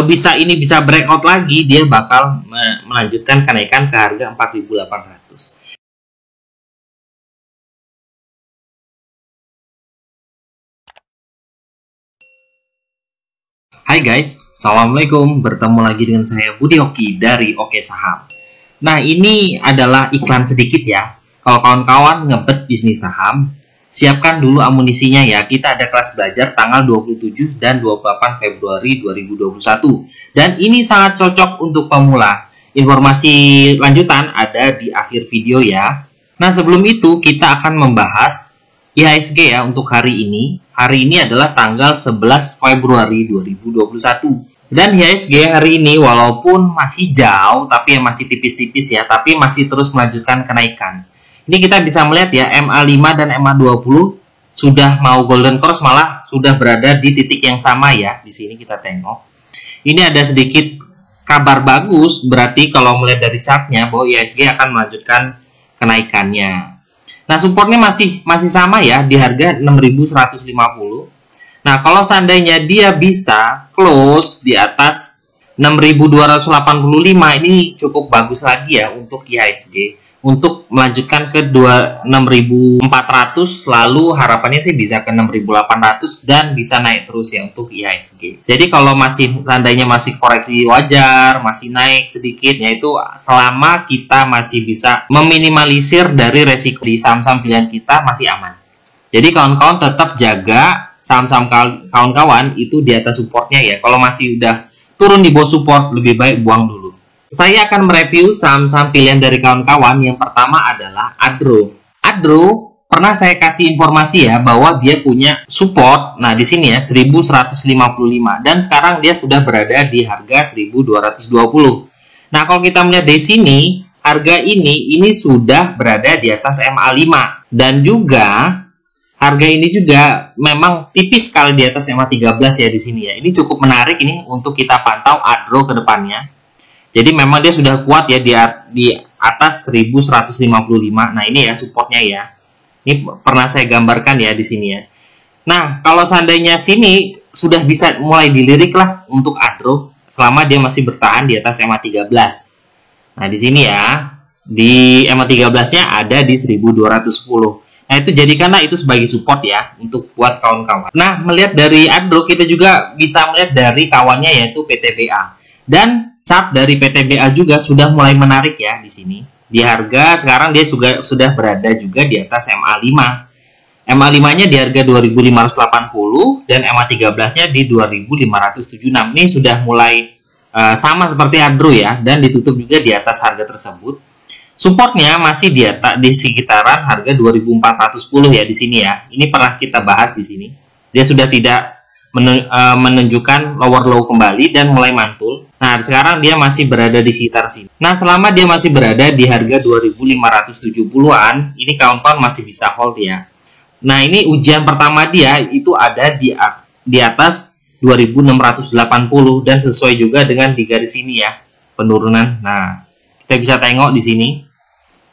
kalau ini bisa breakout lagi, dia bakal melanjutkan kenaikan ke harga 4.800. Hai guys, Assalamualaikum. Bertemu lagi dengan saya Budi Oki dari Oke Saham. Nah, ini adalah iklan sedikit ya. Kalau kawan-kawan ngebet bisnis saham, siapkan dulu amunisinya ya. Kita ada kelas belajar tanggal 27 dan 28 Februari 2021. Dan ini sangat cocok untuk pemula. Informasi lanjutan ada di akhir video ya. Nah, sebelum itu kita akan membahas IHSG ya untuk hari ini. Hari ini adalah tanggal 11 Februari 2021. Dan IHSG hari ini walaupun hijau, tapi masih tipis-tipis ya, tapi masih terus melanjutkan kenaikan. Ini kita bisa melihat ya, MA5 dan MA20 sudah mau golden cross, malah sudah berada di titik yang sama ya. Di sini kita tengok. Ini ada sedikit kabar bagus, berarti kalau melihat dari chartnya bahwa IHSG akan melanjutkan kenaikannya. Nah, supportnya masih sama ya di harga 6.150. Nah, kalau seandainya dia bisa close di atas 6.285, ini cukup bagus lagi ya untuk IHSG. Untuk melanjutkan ke 6.400, lalu harapannya sih bisa ke 6.800 dan bisa naik terus ya untuk IHSG. Jadi kalau seandainya masih koreksi wajar, masih naik sedikit, yaitu selama kita masih bisa meminimalisir dari resiko di saham-saham pilihan kita masih aman. Jadi kawan-kawan tetap jaga saham-saham kawan-kawan itu di atas supportnya ya. Kalau masih udah turun di bawah support, lebih baik buang dulu. Saya akan mereview saham-saham pilihan dari kawan-kawan. Yang pertama adalah Adro. Adro pernah saya kasih informasi ya bahwa dia punya support. Nah, di sini ya 1155 dan sekarang dia sudah berada di harga 1220. Nah, kalau kita melihat di sini harga ini sudah berada di atas MA5 dan juga harga ini juga memang tipis sekali di atas MA13 ya di sini ya. Ini cukup menarik ini untuk kita pantau Adro ke depannya. Jadi memang dia sudah kuat ya di atas 1155. Nah, ini ya supportnya ya. Ini pernah saya gambarkan ya di sini ya. Nah, kalau seandainya sini sudah bisa mulai dilirik lah untuk Adro selama dia masih bertahan di atas MA13. Nah, di sini ya, di MA13-nya ada di 1210. Nah, itu jadikanlah itu sebagai support ya untuk buat kawan-kawan. Nah, melihat dari Adro kita juga bisa melihat dari kawannya yaitu PTBA. Dan chart dari PTBA juga sudah mulai menarik ya di sini. Di harga sekarang dia sudah berada juga di atas MA5. MA5-nya di harga 2.580 dan MA13-nya di 2.576. Ini sudah mulai sama seperti Adro ya, dan ditutup juga di atas harga tersebut. Supportnya masih di sekitaran harga 2.410 ya di sini ya. Ini pernah kita bahas di sini. Dia sudah tidak menunjukkan lower low kembali dan mulai mantul. Nah, sekarang dia masih berada di sekitar sini. Nah, selama dia masih berada di harga 2.570-an, ini kawan-kawan masih bisa hold ya. Nah, ini ujian pertama dia itu ada di atas 2.680 dan sesuai juga dengan di garis ini ya, penurunan. Nah, kita bisa tengok di sini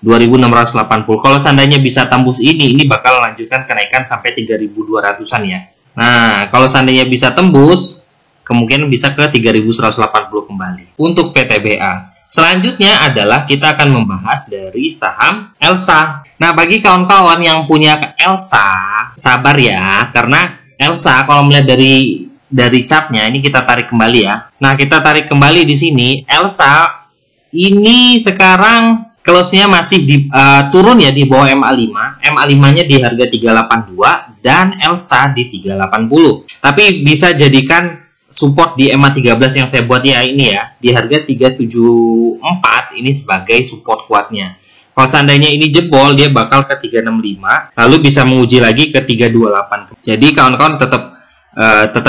2.680. Kalau seandainya bisa tembus ini bakal lanjutkan kenaikan sampai 3.200-an ya. Nah, kalau seandainya bisa tembus, kemungkinan bisa ke 3.180 kembali untuk PTBA. Selanjutnya adalah kita akan membahas dari saham Elsa. Nah, bagi kawan-kawan yang punya Elsa, sabar ya, karena Elsa kalau melihat dari chartnya, ini kita tarik kembali ya. Nah, kita tarik kembali di sini, Elsa ini sekarang close-nya masih turun ya di bawah MA5. MA5-nya di harga 382 dan Elsa di 380. Tapi bisa jadikan support di MA13 yang saya buat ya ini ya, di harga 374 ini sebagai support kuatnya. Kalau seandainya ini jebol, dia bakal ke 365, lalu bisa menguji lagi ke 328. Jadi kawan-kawan tetap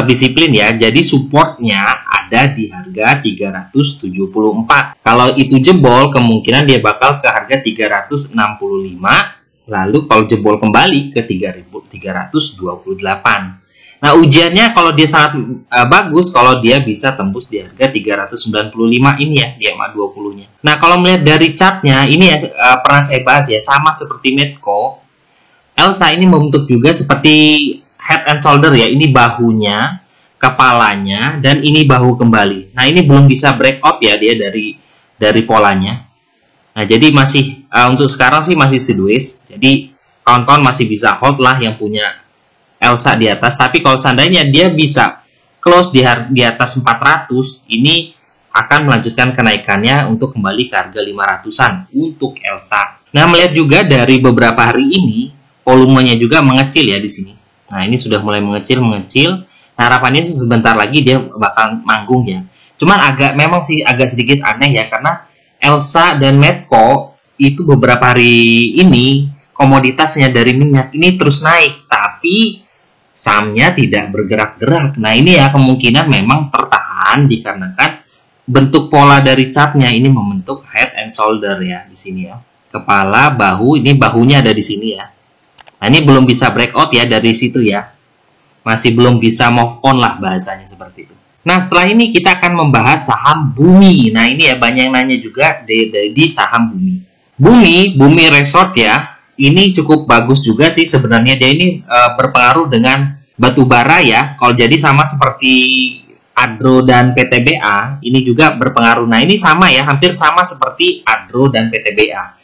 disiplin ya. Jadi supportnya ada di harga 374. Kalau itu jebol, kemungkinan dia bakal ke harga 365. Lalu kalau jebol kembali ke 3.328. Nah, ujiannya kalau dia sangat bagus kalau dia bisa tembus di harga 395 ini ya, di MA20-nya. Nah, kalau melihat dari chartnya, ini ya pernah saya bahas ya, sama seperti Medco, Elsa ini membentuk juga seperti head and shoulder ya, ini bahunya. kepalanya dan ini bahu kembali. Nah, ini belum bisa breakout ya dia dari polanya. Nah, jadi masih untuk sekarang sih masih sideways. Jadi kawan-kawan masih bisa hold lah yang punya Elsa di atas. Tapi kalau seandainya dia bisa close di atas 400, ini akan melanjutkan kenaikannya untuk kembali ke harga 500-an untuk Elsa. Nah, melihat juga dari beberapa hari ini volumenya juga mengecil ya di sini. Nah, ini sudah mulai mengecil. Nah, harapannya sih sebentar lagi dia bakal manggung ya. Cuman memang sih agak sedikit aneh ya, karena Elsa dan Medco itu beberapa hari ini komoditasnya dari minyak ini terus naik, tapi sahamnya tidak bergerak-gerak. Nah, ini ya kemungkinan memang tertahan dikarenakan bentuk pola dari chartnya ini membentuk head and shoulder ya di sini ya. Kepala, bahu, ini bahunya ada di sini ya. Nah, ini belum bisa breakout ya dari situ ya. Masih belum bisa move on lah bahasanya seperti itu. Nah, setelah ini kita akan membahas saham Bumi. Nah, ini ya banyak yang nanya juga di saham Bumi. Bumi Resort ya. Ini cukup bagus juga sih sebenarnya. Dia ini berpengaruh dengan batu bara ya. Kalau jadi sama seperti Adro dan PTBA, ini juga berpengaruh. Nah, ini sama ya, hampir sama seperti Adro dan PTBA.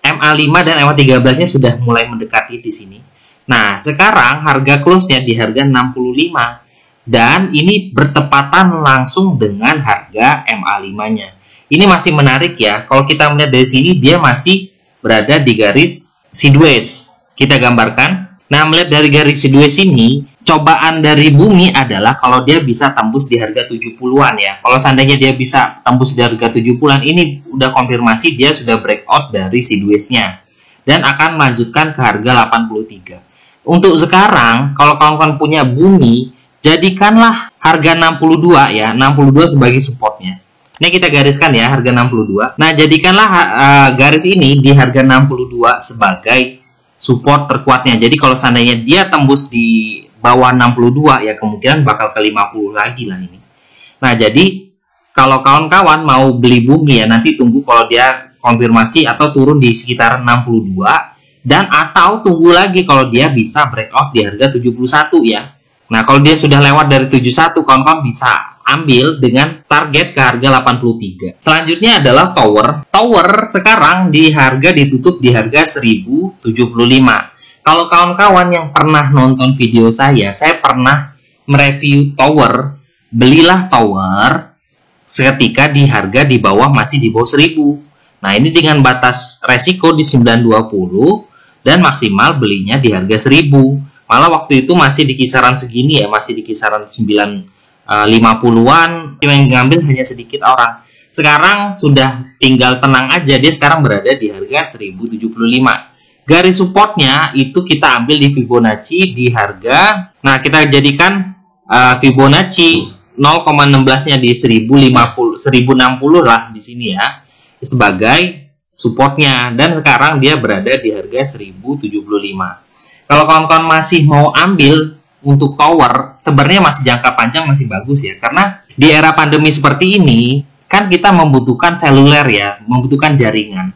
MA5 dan MA13-nya sudah mulai mendekati di sini. Nah, sekarang harga close-nya di harga 65 dan ini bertepatan langsung dengan harga MA5-nya. Ini masih menarik ya. Kalau kita melihat dari sini dia masih berada di garis sideways. Kita gambarkan. Nah, melihat dari garis sideways ini, cobaan dari Bumi adalah kalau dia bisa tembus di harga 70-an ya. Kalau seandainya dia bisa tembus di harga 70-an, ini udah konfirmasi dia sudah breakout dari sideways-nya dan akan melanjutkan ke harga 83. Untuk sekarang, kalau kawan-kawan punya Bumi, jadikanlah harga 62 ya, 62 sebagai supportnya. Ini kita gariskan ya, harga 62. Nah, jadikanlah garis ini di harga 62 sebagai support terkuatnya. Jadi kalau seandainya dia tembus di bawah 62 ya, kemungkinan bakal ke 50 lagi lah ini. Nah, jadi kalau kawan-kawan mau beli Bumi ya, nanti tunggu kalau dia konfirmasi atau turun di sekitar 62. Dan atau tunggu lagi kalau dia bisa breakout di harga 71 ya. Nah, kalau dia sudah lewat dari 71, kawan-kawan bisa ambil dengan target ke harga 83. Selanjutnya adalah Tower. Tower sekarang di harga ditutup di harga 1075. Kalau kawan-kawan yang pernah nonton video saya pernah mereview Tower. Belilah Tower seketika di harga di bawah, masih di bawah 1000. Nah, ini dengan batas resiko di 920 dan maksimal belinya di harga 1000. Malah waktu itu masih di kisaran segini ya, masih di kisaran 950-an. Yang ngambil hanya sedikit orang. Sekarang sudah tinggal tenang aja, dia sekarang berada di harga 1075. Garis supportnya itu kita ambil di Fibonacci di harga, nah kita jadikan Fibonacci 0,16-nya di 1060 lah di sini ya, sebagai supportnya, dan sekarang dia berada di harga 1075. Kalau kawan-kawan masih mau ambil untuk Tower, sebenarnya masih jangka panjang masih bagus ya, karena di era pandemi seperti ini kan kita membutuhkan seluler ya, membutuhkan jaringan.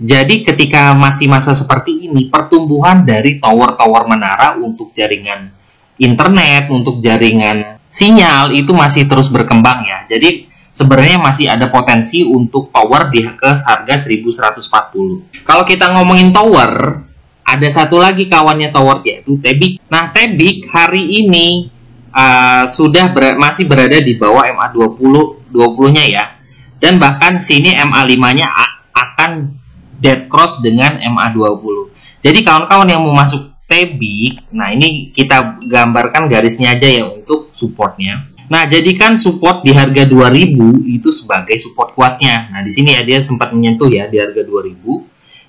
Jadi ketika masih masa seperti ini, pertumbuhan dari tower-tower menara untuk jaringan internet, untuk jaringan sinyal itu masih terus berkembang ya. Jadi sebenarnya masih ada potensi untuk tower di ke harga 1140. Kalau kita ngomongin tower, ada satu lagi kawannya tower, yaitu Tebik. Nah, Tebik hari ini masih berada di bawah MA20-nya ya. Dan bahkan sini MA5-nya akan dead cross dengan MA20. Jadi kawan-kawan yang mau masuk Tebik, nah ini kita gambarkan garisnya aja ya untuk supportnya. Nah, jadikan support di harga 2000 itu sebagai support kuatnya. Nah, di sini ya dia sempat menyentuh ya di harga 2000.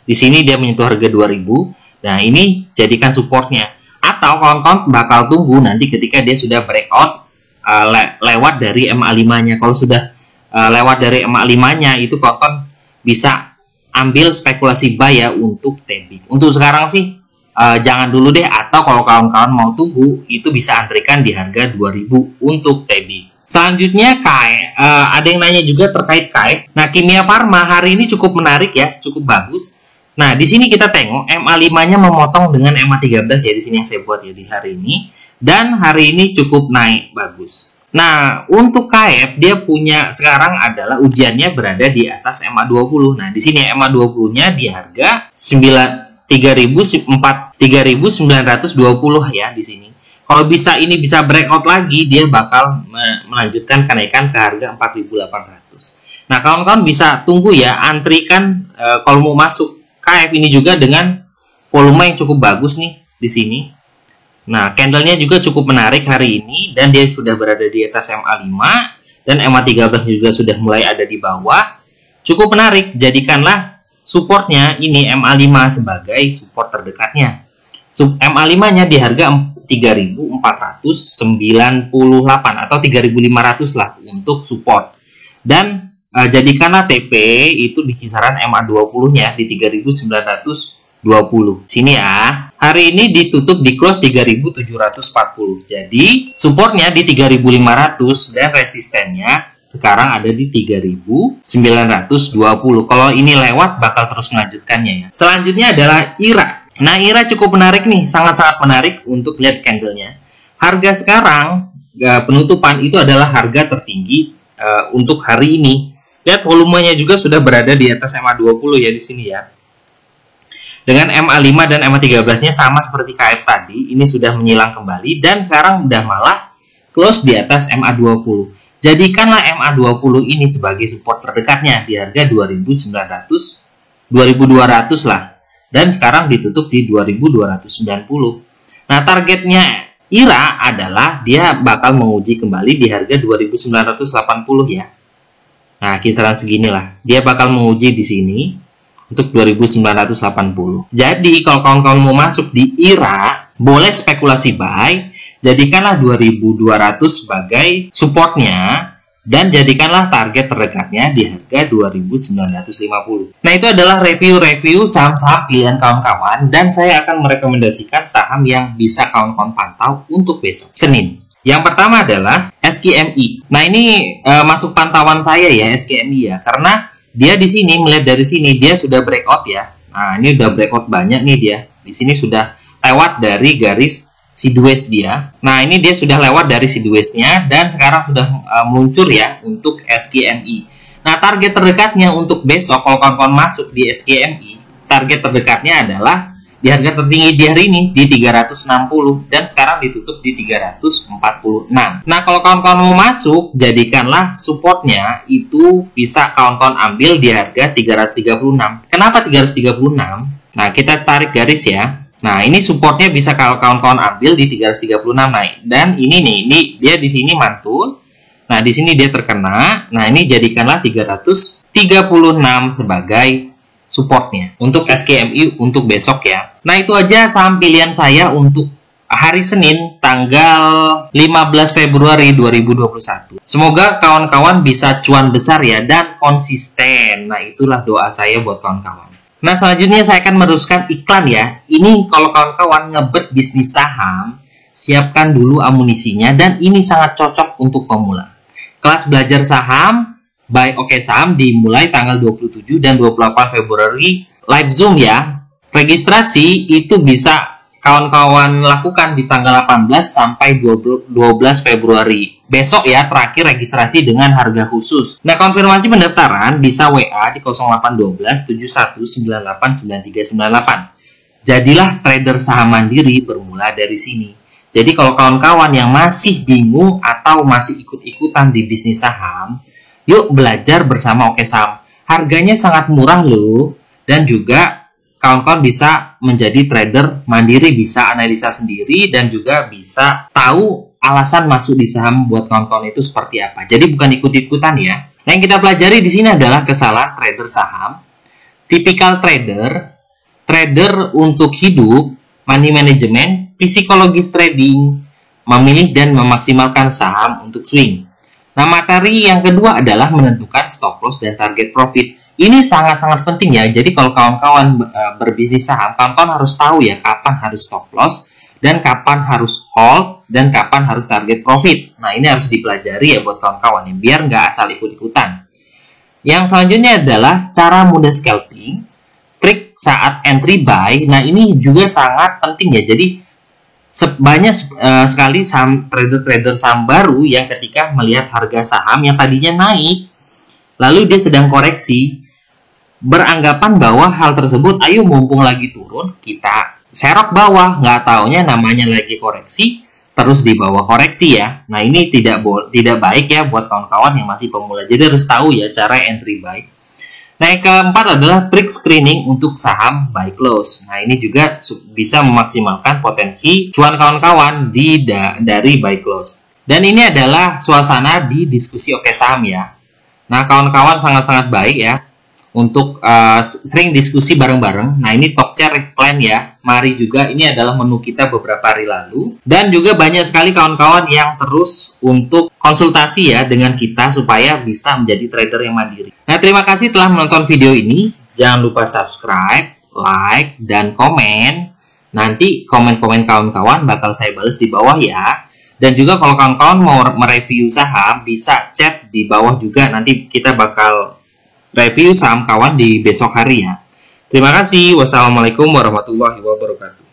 Di sini dia menyentuh harga 2000. Nah, ini jadikan supportnya. Atau kawan-kawan bakal tunggu nanti ketika dia sudah breakout lewat dari MA5-nya. Kalau sudah lewat dari MA5-nya itu kawan-kawan bisa ambil spekulasi buy ya untuk Tebik. Untuk sekarang sih jangan dulu deh, atau kalau kawan-kawan mau tunggu itu bisa antrikan di harga 2000 untuk Tebik. Selanjutnya ada yang nanya juga terkait KAIF. Nah, Kimia Farma hari ini cukup menarik ya, cukup bagus. Nah, di sini kita tengok MA5-nya memotong dengan MA13 ya, di sini yang saya buat ya di hari ini, dan hari ini cukup naik bagus. Nah, untuk KF dia punya sekarang adalah ujiannya berada di atas MA20. Nah, di sini MA20-nya di harga 3.920 ya di sini. Kalau ini bisa breakout lagi, dia bakal melanjutkan kenaikan ke harga 4.800. Nah, kawan-kawan bisa tunggu ya, antrikan kalau mau masuk KF ini juga dengan volume yang cukup bagus nih di sini. Nah, candlenya juga cukup menarik hari ini dan dia sudah berada di atas MA5 dan MA13 juga sudah mulai ada di bawah. Cukup menarik, jadikanlah supportnya ini MA5 sebagai support terdekatnya. MA5-nya di harga 3.498 atau 3.500 lah untuk support. Dan jadikanlah TP itu di kisaran MA20-nya di 3.920. Sini ya. Hari ini ditutup di close 3.740. Jadi supportnya di 3.500 dan resistennya sekarang ada di 3.920. Kalau ini lewat bakal terus melanjutkannya ya. Selanjutnya adalah IRA. Nah, IRA cukup menarik nih, sangat-sangat menarik untuk lihat candlenya. Harga sekarang penutupan itu adalah harga tertinggi untuk hari ini. Lihat volumenya juga sudah berada di atas MA20 ya di sini ya. Dengan MA5 dan MA13-nya sama seperti KF tadi, ini sudah menyilang kembali dan sekarang udah malah close di atas MA20. Jadikanlah MA20 ini sebagai support terdekatnya di harga 2.200 lah. Dan sekarang ditutup di 2.290. Nah, targetnya IRA adalah dia bakal menguji kembali di harga 2.980 ya. Nah, kisaran seginilah. Dia bakal menguji di sini untuk 2.980. Jadi, kalau kawan-kawan mau masuk di IRA, boleh spekulasi buy, jadikanlah 2.200 sebagai supportnya, dan jadikanlah target terdekatnya di harga 2.950. Nah, itu adalah review-review saham-saham pilihan kawan-kawan, dan saya akan merekomendasikan saham yang bisa kawan-kawan pantau untuk besok, Senin. Yang pertama adalah SKMI. Nah, ini masuk pantauan saya ya, SKMI ya, karena dia di sini, melihat dari sini, dia sudah breakout ya. Nah, ini udah breakout banyak nih dia. Di sini sudah lewat dari garis sideways dia. Nah, ini dia sudah lewat dari sideways-nya dan sekarang sudah meluncur ya untuk SKMI. Nah, target terdekatnya untuk besok, kalau kawan-kawan masuk di SKMI, target terdekatnya adalah di harga tertinggi di hari ini di 360 dan sekarang ditutup di 346. Nah, kalau kawan-kawan mau masuk, jadikanlah supportnya itu bisa kawan-kawan ambil di harga 336. Kenapa 336? Nah, kita tarik garis ya. Nah, ini supportnya bisa kawan-kawan ambil di 336 naik. Dan ini dia di sini mantul. Nah, di sini dia terkena. Nah, ini jadikanlah 336 sebagai supportnya untuk SKMI untuk besok ya. Nah, itu aja saham pilihan saya untuk hari Senin tanggal 15 Februari 2021. Semoga kawan-kawan bisa cuan besar ya dan konsisten. Nah, itulah doa saya buat kawan-kawan. Nah, selanjutnya saya akan meneruskan iklan ya. Ini kalau kawan-kawan ngebet bisnis saham, siapkan dulu amunisinya dan ini sangat cocok untuk pemula. Kelas belajar saham by Oke Saham dimulai tanggal 27 dan 28 Februari live Zoom ya. Registrasi itu bisa kawan-kawan lakukan di tanggal 18 sampai 12 Februari. Besok ya, terakhir registrasi dengan harga khusus. Nah, konfirmasi pendaftaran bisa WA di 0812 7198 9398. Jadilah trader saham mandiri bermula dari sini. Jadi kalau kawan-kawan yang masih bingung atau masih ikut-ikutan di bisnis saham, yuk belajar bersama Oke Saham. Harganya sangat murah loh, dan juga kawan-kawan bisa menjadi trader mandiri, bisa analisa sendiri, dan juga bisa tahu alasan masuk di saham buat kawan-kawan itu seperti apa. Jadi bukan ikut-ikutan ya. Nah, yang kita pelajari di sini adalah kesalahan trader saham, tipikal trader, trader untuk hidup, money management, psikologis trading, memilih dan memaksimalkan saham untuk swing. Nah, materi yang kedua adalah menentukan stop loss dan target profit. Ini sangat-sangat penting ya. Jadi kalau kawan-kawan berbisnis saham, kawan-kawan harus tahu ya kapan harus stop loss dan kapan harus hold dan kapan harus target profit. Nah, ini harus dipelajari ya buat kawan-kawan ya, biar nggak asal ikut-ikutan. Yang selanjutnya adalah cara mudah scalping, trik saat entry buy. Nah, ini juga sangat penting ya. Jadi banyak sekali trader-trader saham baru yang ketika melihat harga saham yang tadinya naik, lalu dia sedang koreksi, beranggapan bahwa hal tersebut, ayo mumpung lagi turun, kita serok bawah, nggak taunya namanya lagi koreksi, terus di bawah koreksi ya. Nah ini tidak baik ya buat kawan-kawan yang masih pemula. Jadi harus tahu ya cara entry buy. Nah, yang keempat adalah trik screening untuk saham buy close. Nah, ini juga bisa memaksimalkan potensi cuan kawan-kawan dari buy close. Dan ini adalah suasana di diskusi Oke Saham ya. Nah, kawan-kawan sangat-sangat baik ya untuk sering diskusi bareng-bareng. Nah, ini top chair plan ya. Mari juga, ini adalah menu kita beberapa hari lalu. Dan juga banyak sekali kawan-kawan yang terus untuk konsultasi ya dengan kita supaya bisa menjadi trader yang mandiri. Nah, terima kasih telah menonton video ini. Jangan lupa subscribe, like, dan komen. Nanti komen-komen kawan-kawan bakal saya balas di bawah ya. Dan juga kalau kawan-kawan mau mereview saham, bisa chat di bawah juga. Nanti kita bakal review saham kawan di besok hari ya. Terima kasih. Wassalamualaikum warahmatullahi wabarakatuh.